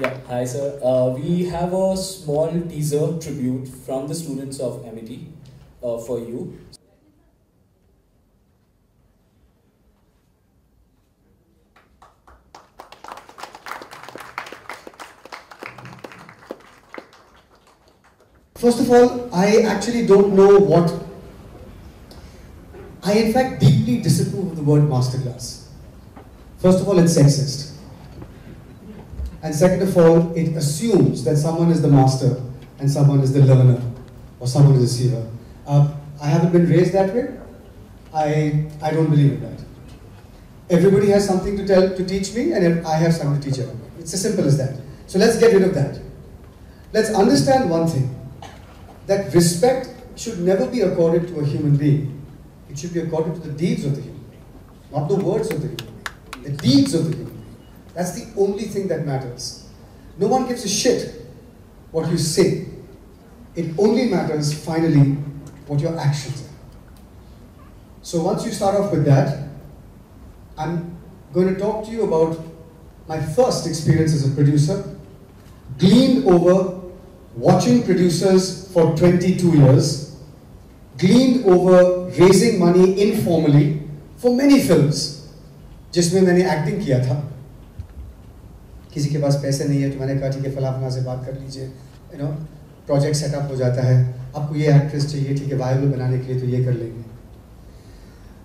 Yeah, hi sir. We have a small teaser tribute from the students of MIT for you. First of all, I actually don't know what. I, in fact, deeply disapprove of the word masterclass. First of all, it's sexist. And second of all, it assumes that someone is the master and someone is the learner or someone is a receiver. I haven't been raised that way. I don't believe in that. Everybody has something to teach me, and I have something to teach everybody. It's as simple as that. So let's get rid of that. Let's understand one thing, that respect should never be accorded to a human being. It should be accorded to the deeds of the human being, not the words of the human being, the deeds of the human being. That's the only thing that matters. No one gives a shit what you say. It only matters, finally, what your actions are. So once you start off with that, I'm going to talk to you about my first experience as a producer, gleaned over watching producers for 22 years, gleaned over raising money informally for many films, जिसमें मैंने acting किया था. किसी के पास पैसे नहीं है तो मैंने कहा ठीक है फलाना से बात कर लीजिए, प्रोजेक्ट सेटअप हो जाता है, आपको ये एक्ट्रेस चाहिए, ठीक है वायबल बनाने के लिए तो ये कर लेंगे.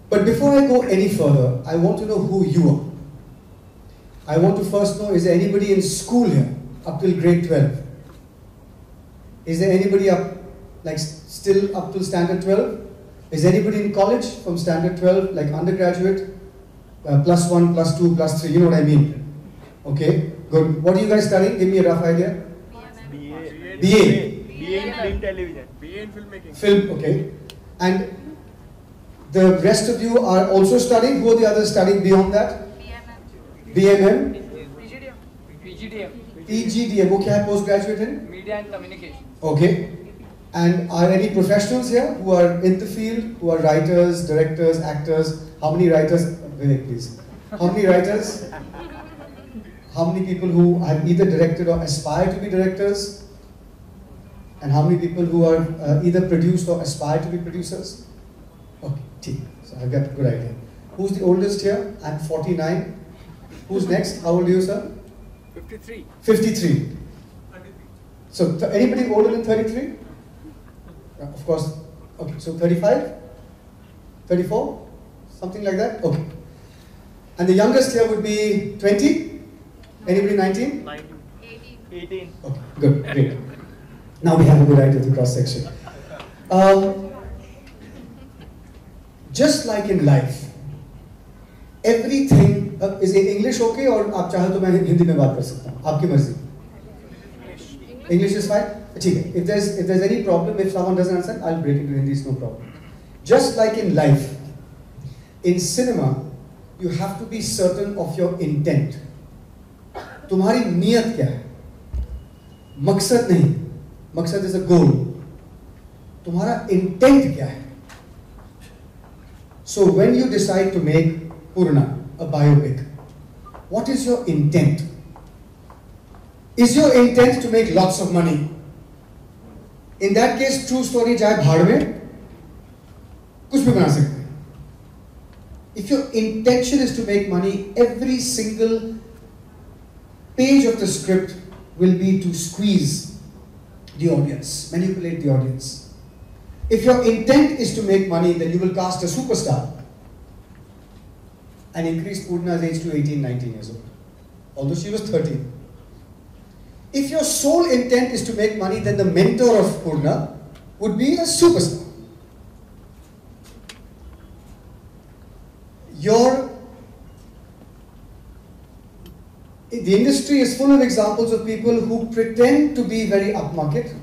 But before I go any further, I want to know who you are. I want to first know, is there anybody in school here up till grade 12? Is there anybody up, like still up till standard 12? Is anybody in college from standard 12, like undergraduate, +1, +2, +3, you know what I mean? Okay, good. What are you guys studying? Give me a rough idea. BA. BA in film television. BA in filmmaking. Film, okay. And the rest of you are also studying. Who are the others studying beyond that? BMM. PGDM. PGDM. वो क्या है? Postgraduate in? Media and Communication. Okay. And are any professionals here who are in the field, who are writers, directors, actors? How many writers? Vivek, please. How many writers? How many people who have either directed or aspire to be directors? And how many people who are either produced or aspire to be producers? Okay, so I've got a good idea. Who's the oldest here? I'm 49. Who's next? How old are you, sir? 53. 53. So anybody older than 33? Of course. Okay, so 35? 34? Something like that? Okay. And the youngest here would be 20? Anybody 19? 19. 18. Okay, good, great. Now we have a good idea of the cross section. Just like in life, everything is in English okay, और आप चाहे तो मैं हिंदी में बात कर सकता हूँ, आपकी मर्जी. English is fine. ठीक है. If there's any problem, if someone doesn't understand, I'll break it to Hindi. It's no problem. Just like in life, in cinema, you have to be certain of your intent. तुम्हारी नियत क्या है? मकसद नहीं. मकसद is a goal. तुम्हारा intent क्या है? So when you decide to make Purna, a biopic, what is your intent? Is your intent to make lots of money? In that case, true story जाए भाड़ में, कुछ भी बना सकते हैं. If your intention is to make money, every single page of the script will be to squeeze the audience, manipulate the audience. If your intent is to make money, then you will cast a superstar and increase Purna's age to 18, 19 years old, although she was 13. If your sole intent is to make money, then the mentor of Purna would be a superstar. The industry is full of examples of people who pretend to be very upmarket,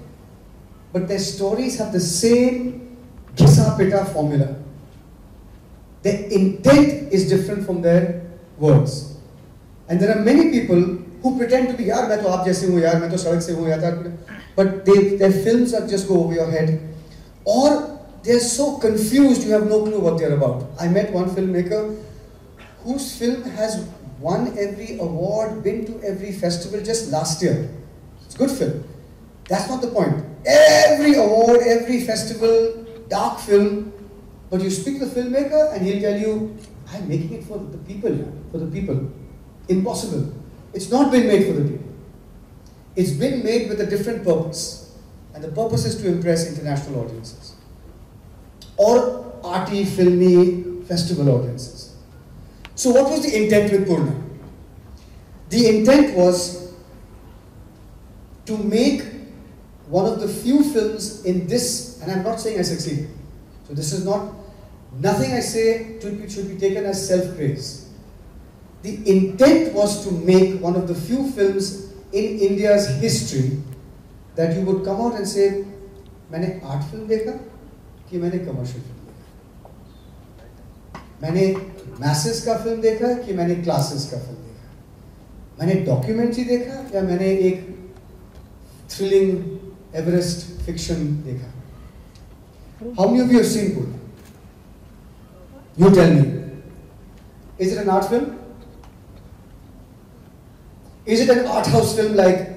but their stories have the same ghisa-pita formula. Their intent is different from their words. And there are many people who pretend to be, yaar, main to aap jaise hu, yaar, main to sadak se hu, yaar, but their films are just go over your head. Or they're so confused, you have no clue what they're about. I met one filmmaker whose film has won every award, been to every festival just last year. It's a good film. That's not the point. Every award, every festival, dark film, but you speak to the filmmaker and he'll tell you, I'm making it for the people, for the people. Impossible. It's not been made for the people. It's been made with a different purpose. And the purpose is to impress international audiences. Or arty, filmy, festival audiences. So what was the intent with Purna? The intent was to make one of the few films in this, and I'm not saying I succeeded. So this is not, nothing I say should be taken as self-praise. The intent was to make one of the few films in India's history that you would come out and say, मैंने art film देखा कि मैंने commercial film देखा, मैंने masses का film देखा कि मैंने classes का film देखा, मैंने documentary देखा या मैंने एक thrilling Everest fiction देखा. How many of you have seen Purna? You tell me. Is it an art film? Is it an art house film like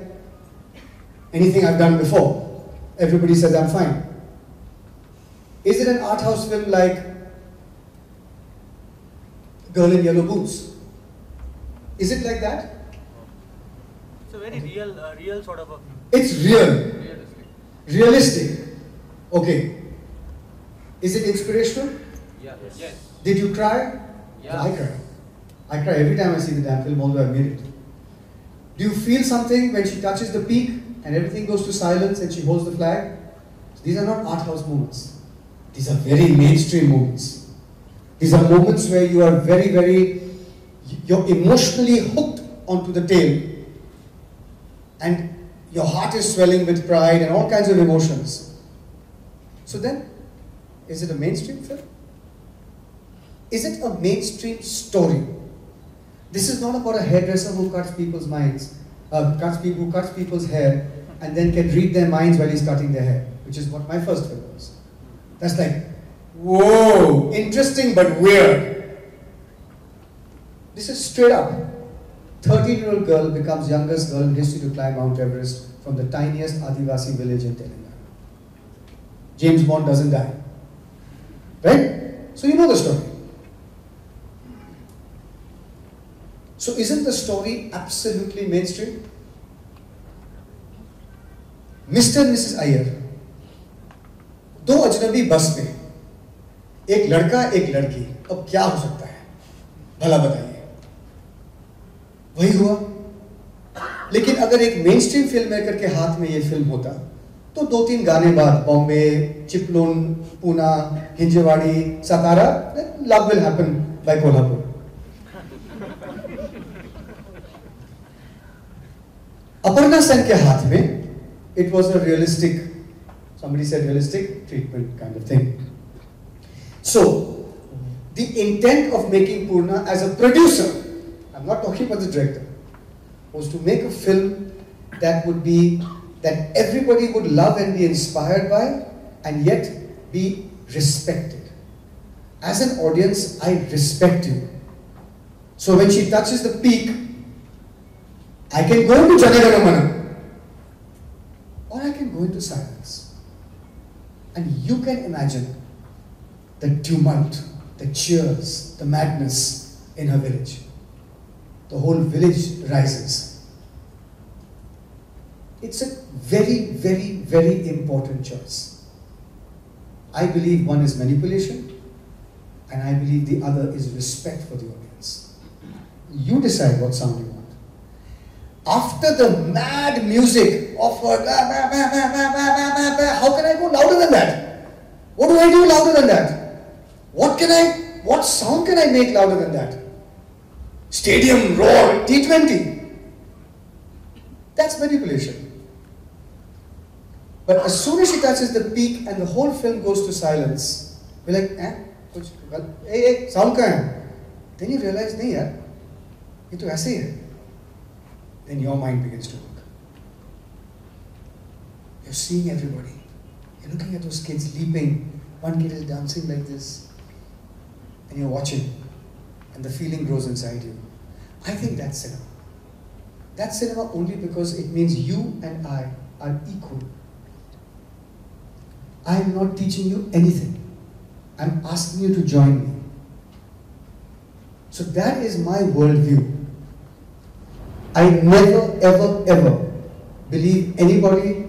anything I've done before? Everybody says I'm fine. Is it an art house film like Girl in Yellow Boots? Is it like that? It's a very real sort of a film. It's real. Realistic. Okay. Is it inspirational? Yes. Did you cry? Yeah. I cry. I cry every time I see the damn film, although I've made it. Do you feel something when she touches the peak and everything goes to silence and she holds the flag? These are not art house moments. These are very mainstream moments. These are moments where you are you're emotionally hooked onto the tale and your heart is swelling with pride and all kinds of emotions. So then, is it a mainstream film? Is it a mainstream story? This is not about a hairdresser who cuts people's minds, who cuts people's hair and then can read their minds while he's cutting their hair, which is what my first film was. That's like, whoa, interesting but weird. This is straight up. 13-year-old girl becomes youngest girl in history to climb Mount Everest from the tiniest Adivasi village in Telangana. James Bond doesn't die. Right? So you know the story. So isn't the story absolutely mainstream? Mr. and Mrs. Iyer, दो अजनबी बस में, एक लड़का एक लड़की, अब क्या हो सकता है? भला बताइए. वही हुआ. लेकिन अगर एक मेनस्ट्रीम फिल्म मेकर के हाथ में ये फिल्म होता, तो 2-3 गाने बाद Bombay, Chiplun, Poona, Hinjewadi, Satara, love will happen by Kolhapur. Aparna Sen के हाथ में, it was a realistic, somebody said realistic treatment kind of thing. So, the intent of making Purna as a producer, I'm not talking about the director, was to make a film that would be, that everybody would love and be inspired by, and yet be respected. As an audience, I respect you. So when she touches the peak, I can go into Janagaramana, or I can go into silence. And you can imagine the tumult, the cheers, the madness in her village. The whole village rises. It's a very, very, very important choice. I believe one is manipulation, and I believe the other is respect for the audience. You decide what sound you want. After the mad music of her, how can I go louder than that? What do I do louder than that? What sound can I make louder than that? Stadium roar, T20. That's manipulation. But as soon as she touches the peak and the whole film goes to silence, we're like, hey, sound kahan hai? Then you realize, nahi yaar, ye to aise hi hai. Then your mind begins to work. You're seeing everybody. You're looking at those kids leaping. One kid is dancing like this. And you're watching. And the feeling grows inside you. I think that's cinema. That's cinema only because it means you and I are equal. I am not teaching you anything. I'm asking you to join me. So that is my worldview. I never, ever, ever believe anybody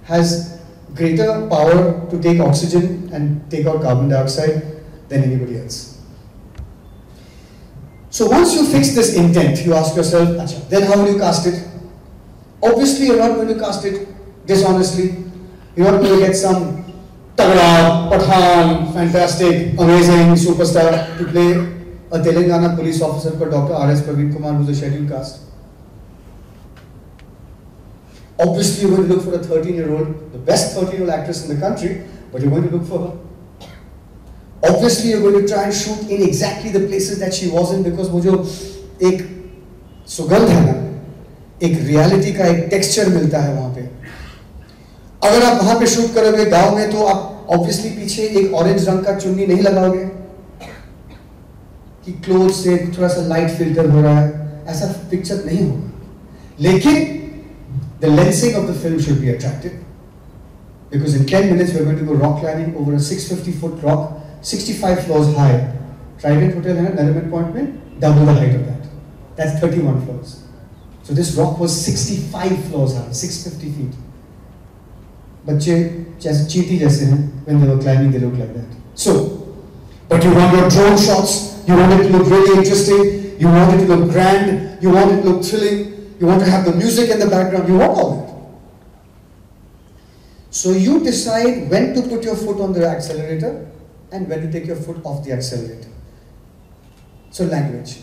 has greater power to take oxygen and take out carbon dioxide than anybody else. So once you fix this intent, you ask yourself, Acha, then how will you cast it? Obviously, you're not going to cast it dishonestly. You're not going to get some Tagda, Pathan, fantastic, amazing superstar to play a Telangana police officer called Dr. R.S. Praveen Kumar, who's a scheduled cast. Obviously, you're going to look for a 13-year-old, the best 13-year-old actress in the country, but you're going to look for her. Obviously, you're going to try and shoot in exactly the places that she was in, because वो जो एक सुगंध है ना, एक reality का एक texture मिलता है वहाँ पे. अगर आप वहाँ पे शूट करोगे गांव में, तो आप obviously पीछे एक orange रंग का चुन्नी नहीं लगाओगे कि clothes से थोड़ा सा light filter हो रहा है, ऐसा picture नहीं होगा. लेकिन the lensing of the film should be attractive, because in 10 minutes we're going to go rock climbing over a 650-foot rock, 65 floors high. Trident Hotel है ना Nariman Point में, double the height of that. That's 31 floors. So this rock was 65 floors high, 650 feet. बच्चे जैसे चींटी जैसे हैं, when they were climbing they looked like that. So, but you want your drone shots, you want it to look really interesting, you want it to look grand, you want it to look thrilling, you want to have the music in the background, you want all that. So you decide when to put your foot on the accelerator and when to take your foot off the accelerator. So language.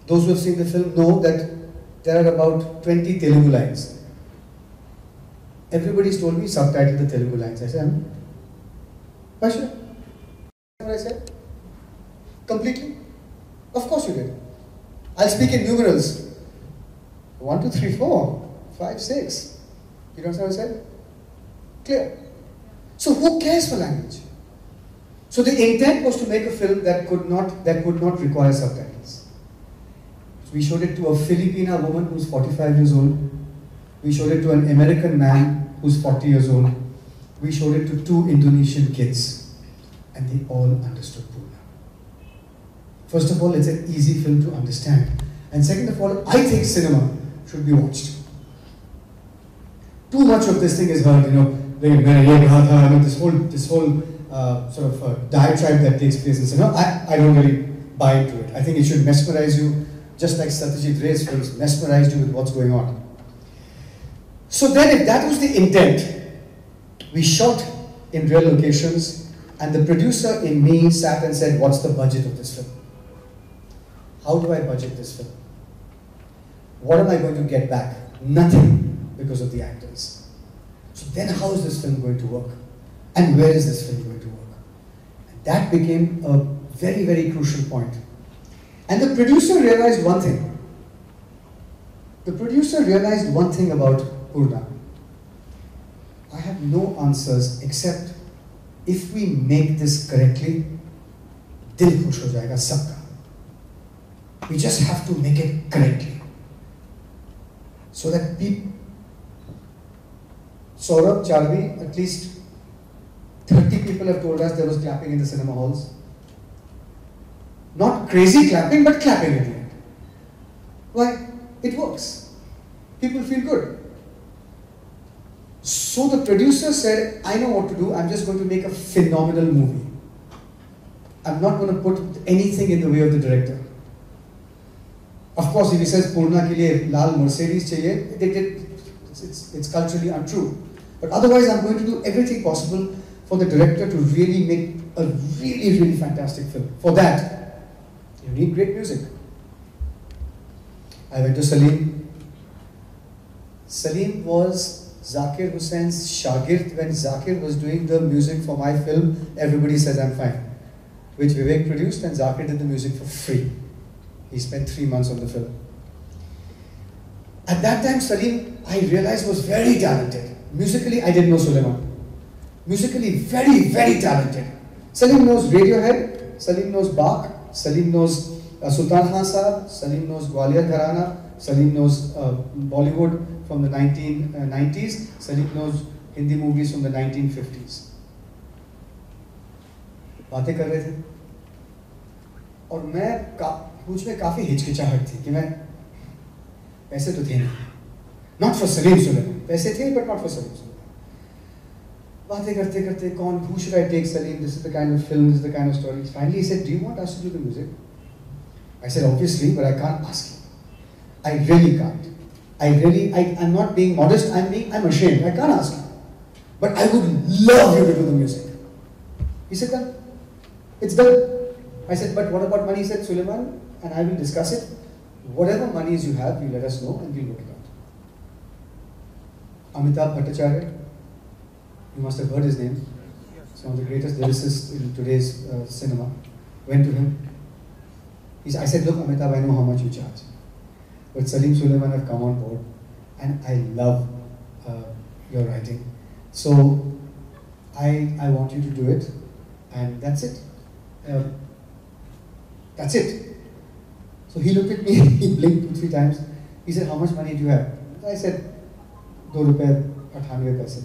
Those who have seen the film know that there are about 20 Telugu lines. Everybody's told me subtitle the Telugu lines. I said, why should I? What I said? Completely? Of course you did. I'll speak in numerals. 1, 2, 3, 4, 5, 6. You know what I said? Clear. So who cares for language? So the intent was to make a film that would not require subtitles. So we showed it to a Filipina woman who's 45 years old. We showed it to an American man who's 40 years old. We showed it to 2 Indonesian kids, and they all understood Purna. First of all, it's an easy film to understand. And second of all, I think cinema should be watched. Too much of this thing is heard, this whole sort of diatribe that takes place in cinema. I don't really buy into it. I think it should mesmerize you, just like Satyajit Ray's films mesmerized you with what's going on. So then, if that was the intent, we shot in real locations, and the producer in me sat and said, what's the budget of this film? How do I budget this film? What am I going to get back? Nothing, because of the actors. So then how is this film going to work? And where is this film going to work? And that became a very, very crucial point. And the producer realized one thing. The producer realized one thing about Purna. I have no answers except if we make this correctly, dil khush ho jayega sabka. We just have to make it correctly. So that people, Saurabh, Charvi, at least 30 people have told us there was clapping in the cinema halls. Not crazy clapping, but clapping at the end. Why? It works. People feel good. So the producer said, I know what to do, I'm just going to make a phenomenal movie. I'm not going to put anything in the way of the director. Of course, if he says Purna ke liye Lal Mercedes chahiye, it's culturally untrue. But otherwise, I'm going to do everything possible for the director to really make a really, really fantastic film. For that, you need great music. I went to Salim. Salim was Zakir Hussein's shagird. When Zakir was doing the music for my film, everybody says I'm fine. Which Vivek produced, and Zakir did the music for free. He spent 3 months on the film. At that time, Salim, I realized, was very talented. Musically, I didn't know Suleiman. Musically, very, very talented. Salim knows Radiohead, Salim knows Bach, Salim knows Sultan Khan Saab, Salim knows Gwalior Gharana, Salim knows Bollywood from the 1990s, Salim knows Hindi movies from the 1950s. बातें कर रहे थे और मैं मुझ में काफ़ी हिचकिचाहट थी कि मैं पैसे तो थे नहीं, not for Salim Sulaiman, पैसे थे but not for Salim Sulaiman. बातें करते करते कौन who should I take Salim, this is the kind of film, this is the kind of story. Finally he said, do you want us to do the music? I said obviously, but I can't ask you. I really can't. I'm not being modest, I'm ashamed. I can't ask you. But I would love you to do the music. He said, done. It's done. I said, but what about money? He said, Sulaiman and I will discuss it. Whatever monies you have, you let us know and we'll work it out. Amitabh Bhattacharya, you must have heard his name. He's one of the greatest lyricists in today's cinema. Went to him. I said, look Amitabh, I know how much you charge. But Salim Sulaiman have come on board and I love your writing. So I want you to do it and that's it. That's it. So he looked at me, he blinked 2-3 times. He said, how much money do you have? I said, ₹2.98.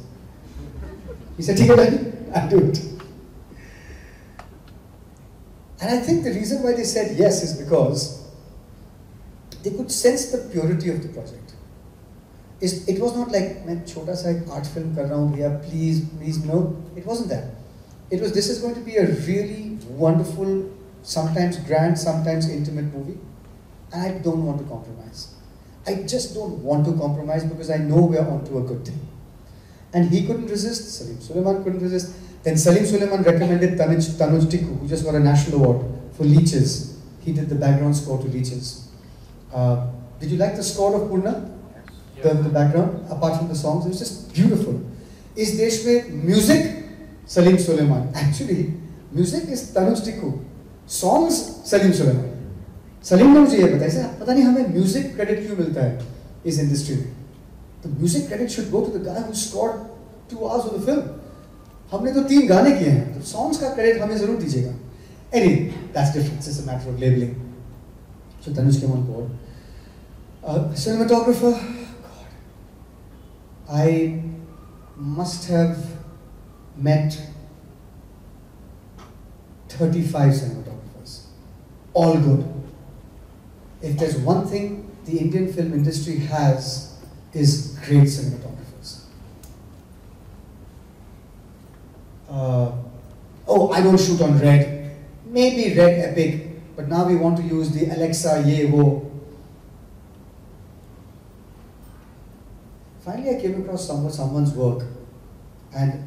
He said, take it, I'll do it. And I think the reason why they said yes is because they could sense the purity of the project. It was not like, मैं छोटा सा एक art film कर रहा हूँ भैया, please, no. It wasn't that. It was, this is going to be a really wonderful, sometimes grand, sometimes intimate movie. And I don't want to compromise. I just don't want to compromise because I know we're onto a good thing. And he couldn't resist, Salim Sulaiman couldn't resist. Then Salim Sulaiman recommended Tanuj Tikku, who just got a national award for Leeches. He did the background score to Leeches. Did you like the score of Purna? The background, apart from the songs, it was just beautiful. Is Desh mein music? Salim Sulaiman. Actually, music is Tanuj Tikku. Songs, Salim Sulaiman. Salim ने मुझे ये बताया, पता नहीं हमें music credit क्यों मिलता है इस industry में. The music credit should go to the guy who scored 2 hours of the film. हमने तो 3 गाने किए हैं, तो songs का credit हमें जरूर दीजिएगा. Anyway, that's different. It's a matter of labeling. So Tanuj came on board. Cinematographer, God, I must have met 35 cinematographers, all good. If there's one thing the Indian film industry has, is great cinematographers. Oh, I don't shoot on red. Maybe red epic, but now we want to use the Alexa ye wo. Finally, I came across someone's work, and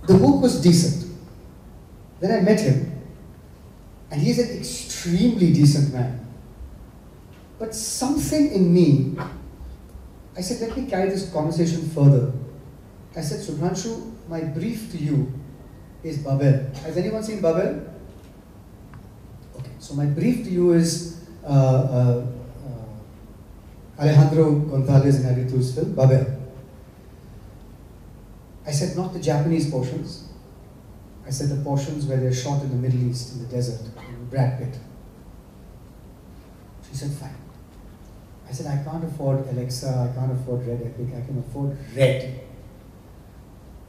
the work was decent. Then I met him, and he's an extremely decent man. But something in me, I said, let me carry this conversation further. I said, Subhanshu, my brief to you is Babel. Has anyone seen Babel? Okay, so my brief to you is Alejandro Gonzalez Iñárritu's film, Babel. I said, not the Japanese portions. I said the portions where they're shot in the Middle East, in the desert, Brad Pitt. She said, fine. I said, I can't afford Alexa, I can't afford Red Epic, I can afford Red.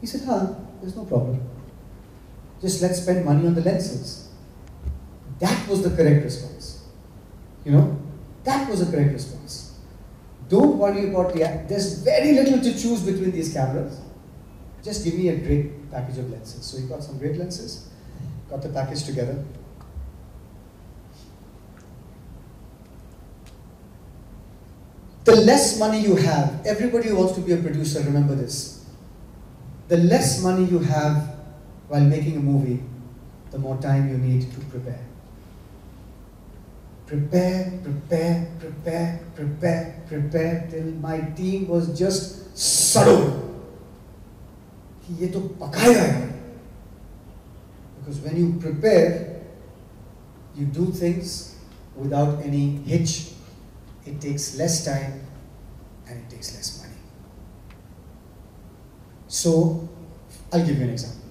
He said, there's no problem. Just let's spend money on the lenses. That was the correct response. You know, that was the correct response. Don't worry about there's very little to choose between these cameras. Just give me a great package of lenses. So he got some great lenses, got the package together. The less money you have, everybody who wants to be a producer, remember this. The less money you have while making a movie, the more time you need to prepare. Prepare till my team was just subtle. ये तो पकाएगा यार. Because when you prepare, you do things without any hitch. It takes less time and it takes less money. So, I'll give you an example.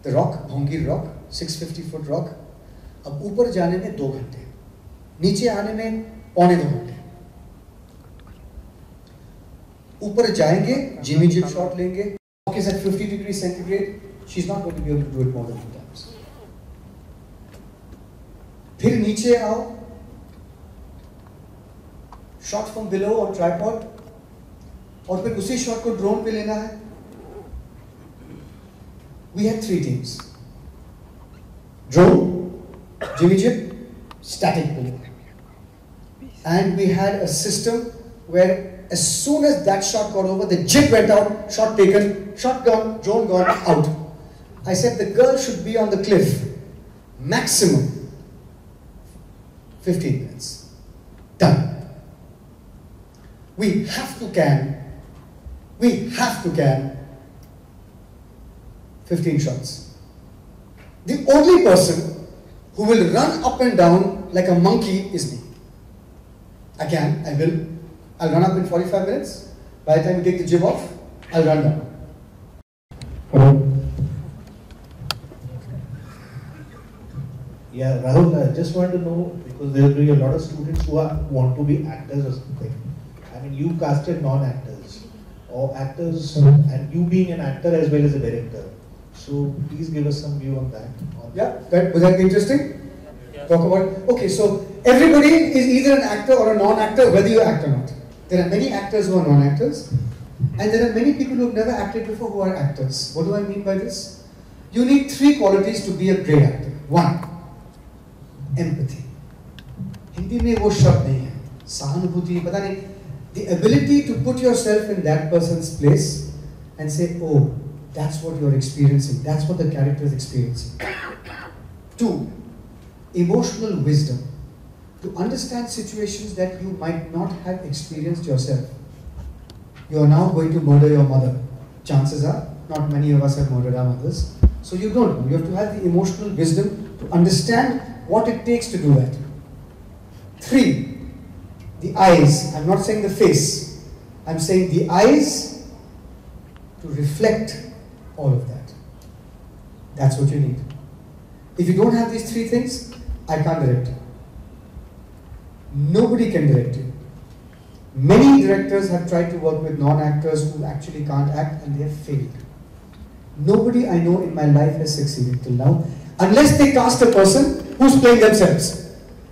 The Rock, Bhongir Rock, 650 foot rock, अब ऊपर जाने में 2 घंटे, नीचे आने में पौने 2 घंटे। ऊपर जाएंगे, जिमी जिप शॉट लेंगे, rock is at 50 degree centigrade, she is not going to be able to do it more than 2 times. फिर नीचे आओ, शॉट फ्रॉम बिलो और ट्राइपॉड, और फिर उसी शॉट को ड्रोन पे लेना है। We had 3 teams: drone, jimmy jib, static pull, and we had a system where as soon as that shot got over, the jib went out, shot taken, shot gone, drone gone, out. I said the girl should be on the cliff maximum 15 minutes. Done. We have to can 15 shots. The only person who will run up and down like a monkey is me. I'll run up in 45 minutes. By the time you take the jib off, I'll run down. Yeah, Rahul, I just want to know, because there will be a lot of students who want to be actors or something. I mean, you casted non-actors, or actors, and you being an actor as well as a director. So please give us some view on that. Yeah, would that be interesting? Yes. Talk about, okay, so everybody is either an actor or a non-actor, whether you act or not. There are many actors who are non-actors, and there are many people who have never acted before who are actors. What do I mean by this? You need 3 qualities to be a great actor. 1, empathy. Hindi में वो शब्द नहीं है, सहानुभूति, पता नहीं. The ability to put yourself in that person's place and say, oh, that's what you're experiencing, that's what the character is experiencing. 2, emotional wisdom. To understand situations that you might not have experienced yourself. You are now going to murder your mother. Chances are, not many of us have murdered our mothers. So you don't know. You have to have the emotional wisdom to understand what it takes to do that. 3, the eyes. I'm not saying the face. I'm saying the eyes to reflect all of that. That's what you need. If you don't have these 3 things, I can't direct you. Nobody can direct you. Many directors have tried to work with non-actors who actually can't act, and they have failed. Nobody I know in my life has succeeded till now, unless they cast a person who's playing themselves.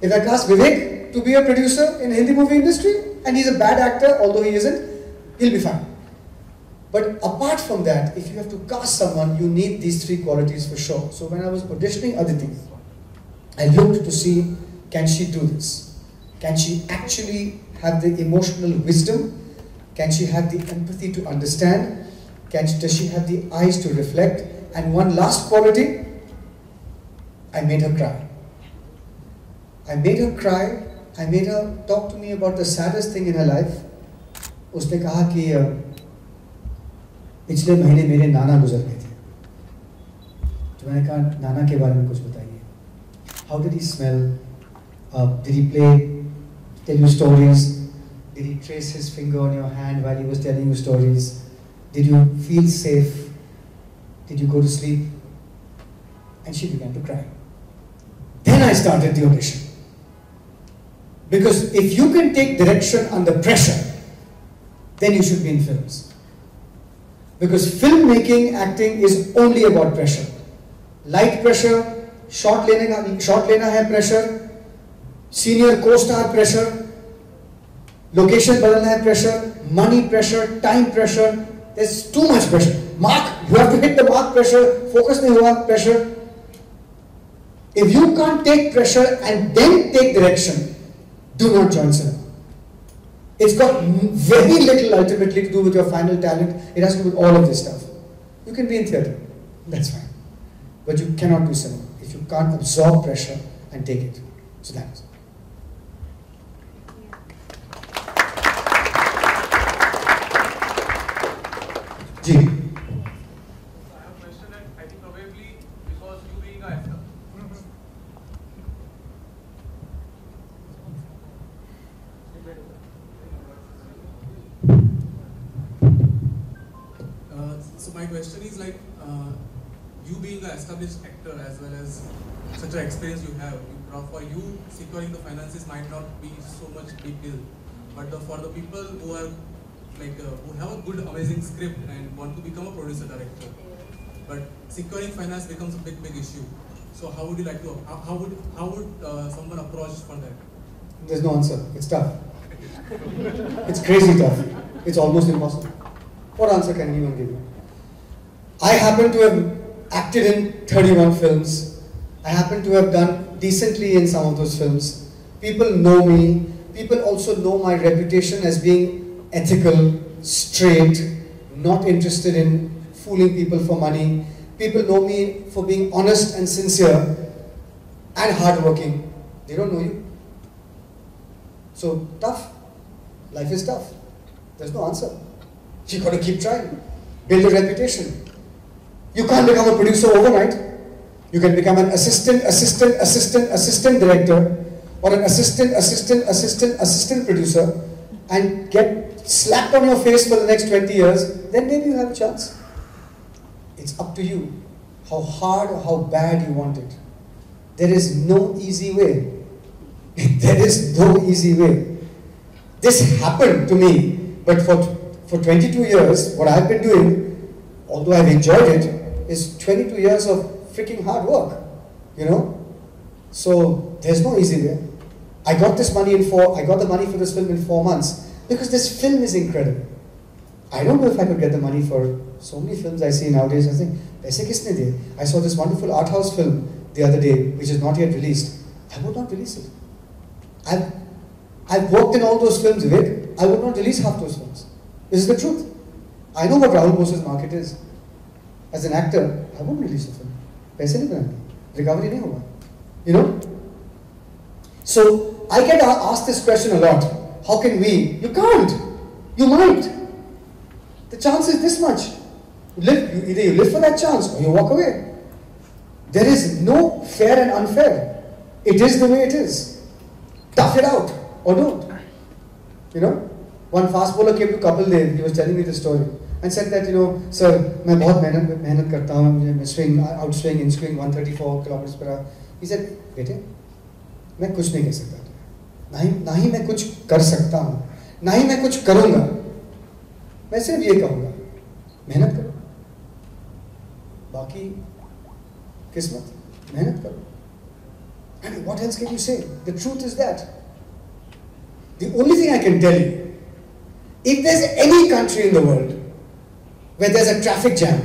If I cast Vivek to be a producer in Hindi movie industry, and he's a bad actor, although he isn't, he'll be fine. But apart from that, if you have to cast someone, you need these 3 qualities for sure. So when I was auditioning Aditi, I looked to see, can she do this? Can she actually have the emotional wisdom? Can she have the empathy to understand? Does she have the eyes to reflect? And one last quality, I made her cry. I made her cry. I made her talk to me about the saddest thing in her life. उसने कहा कि पिछले महीने मेरे नाना गुजर गए थे. तो मैंने कहा नाना के बारे में कुछ बताइए. How did he smell? Did he tell you stories? Did he trace his finger on your hand while he was telling you stories? Did you feel safe? Did you go to sleep? And she began to cry. Then I started the audition. Because if you can take direction under pressure, then you should be in films. Because filmmaking, acting is only about pressure. Light pressure, shot lena hai pressure, senior co-star pressure, location badalna hai pressure, money pressure, time pressure. There's too much pressure. Mark, you have to hit the mark pressure, focus nahi hua pressure. If you can't take pressure and then take direction, do not join cinema. It's got very little ultimately to do with your final talent. It has to do with all of this stuff. You can be in theatre, that's fine. But you cannot do cinema if you can't absorb pressure and take it. So that's it. Ji. I have a question that I think probably because you being an actor. So my question is like, you being an established actor as well as such an experience you have, for you securing the finances might not be so much big deal, but for the people who are who have a good amazing script and want to become a producer director, but securing finance becomes a big issue. So how would you like to, how would someone approach for that? There's no answer. It's tough. It's crazy tough. It's almost impossible. What answer can anyone give you? I happen to have acted in 31 films. I happen to have done decently in some of those films. People know me. People also know my reputation as being ethical, straight, not interested in fooling people for money. People know me for being honest and sincere and hardworking. They don't know you. So tough. Life is tough. There's no answer. You got to keep trying. Build a reputation. You can't become a producer overnight. You can become an assistant director, or an assistant producer, and get slapped on your face for the next 20 years. Then maybe you have a chance. It's up to you how hard or how bad you want it. There is no easy way. There is no easy way. This happened to me, but for 22 years, what I've been doing, although I've enjoyed it, is 22 years of freaking hard work, you know? So there's no easy way. I got the money for this film in 4 months because this film is incredible. I don't know if I could get the money for so many films I see nowadays. I think, paise kisne diye? I saw this wonderful art house film the other day, which is not yet released. I would not release it. I've worked in all those films, Vivek. I would not release half those films. This is the truth. I know what Rahul Bose's market is. As an actor, I wouldn't release the film. Paise nahi banenge. Recovery nahi hoga. You know? So, I get asked this question a lot. How can we? You can't. You might. The chance is this much. Either you live for that chance or you walk away. There is no fair and unfair. It is the way it is. Tough it out or don't. You know? One fast bowler came to Kapil Dev. He was telling me the story and said that, you know, sir, मैं बहुत मेहनत करता हूँ. मैं swing, out swing, in swing 134 kilometers per hour. He said, बेटे, मैं कुछ नहीं कह सकता. ना ही मैं कुछ कर सकता हूँ. ना ही मैं कुछ करूँगा. मैं सिर्फ ये कहूँगा, मेहनत करो. बाकी किस्मत, मेहनत करो. I mean, what else can you say? The truth is that. The only thing I can tell you, if there's any country in the world where there's a traffic jam,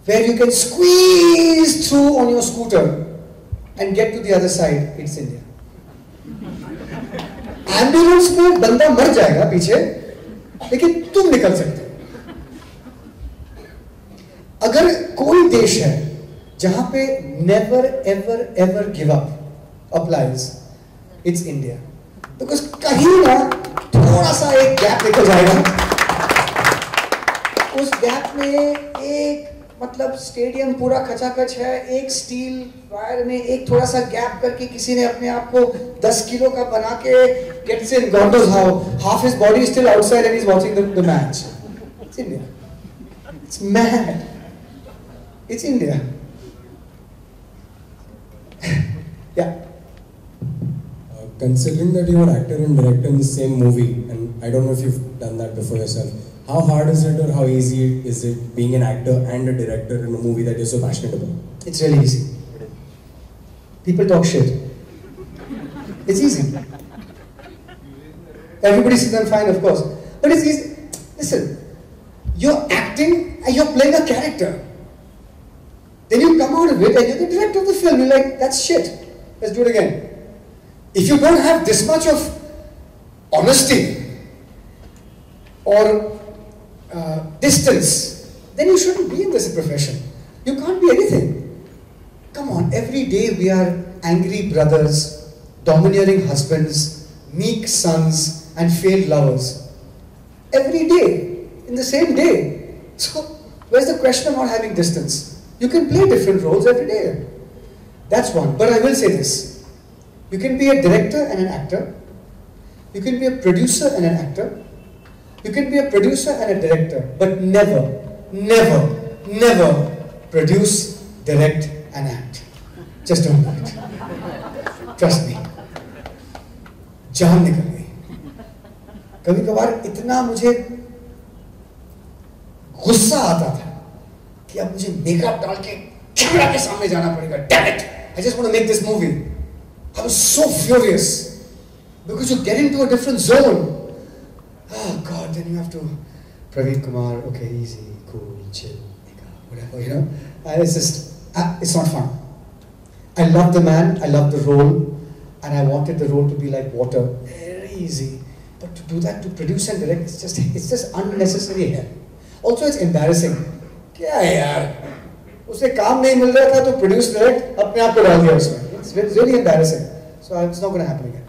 where you can squeeze through on your scooter and get to the other side, it's India. Ambulance में बंदा मर जाएगा पीछे, लेकिन तुम निकल सकते हो. अगर कोई देश है जहां पे never ever ever give up applies, it's India. Because कहीं ना थोड़ा सा एक गैप निकल जाएगा. उस गैप में एक मतलब स्टेडियम पूरा खचाखच है, एक स्टील वायर में एक थोड़ा सा गैप करके किसी ने अपने आप को 10 किलो का बना के gets in, God knows how, half his body is still outside and he's watching the match. It's India. It's mad. It's India. Yeah. Considering that you are actor and director in the same movie, and I don't know if you've done that before yourself, how hard is it or how easy is it being an actor and a director in a movie that you're so passionate about? It's really easy. People talk shit. It's easy. Everybody says I'm fine, of course. But it's easy. Listen, you're acting and you're playing a character. Then you come out of it and you're the director of the film. You're like, that's shit. Let's do it again. If you don't have this much of honesty or distance, then you shouldn't be in this profession. You can't be anything. Come on, every day we are angry brothers, domineering husbands, meek sons, and failed lovers. Every day, in the same day. So, where's the question of not having distance? You can play different roles every day. That's one. But I will say this. You can be a director and an actor. You can be a producer and an actor. You can be a producer and a director. But never, never never produce, direct and act. Just don't do it. Trust me. जान निकल गई. कभी कभार इतना मुझे गुस्सा आता था कि अब मुझे मेकअप डाल के कैमरा के सामने जाना पड़ेगा. Damn it! I just want to make this movie. I was so furious because you get into a different zone. Oh God, then you have to Praveen Kumar, okay, easy, cool, chill, whatever, you know. It's just, it's not fun. I love the man, I love the role, and I wanted the role to be like water, very easy. But to do that, to produce and direct, it's just unnecessary hell. Also, it's embarrassing. क्या है यार? उसे काम नहीं मिल रहा था तो produce direct अपने आप को डाल दिया उसमें. It's really embarrassing. So it's not going to happen again.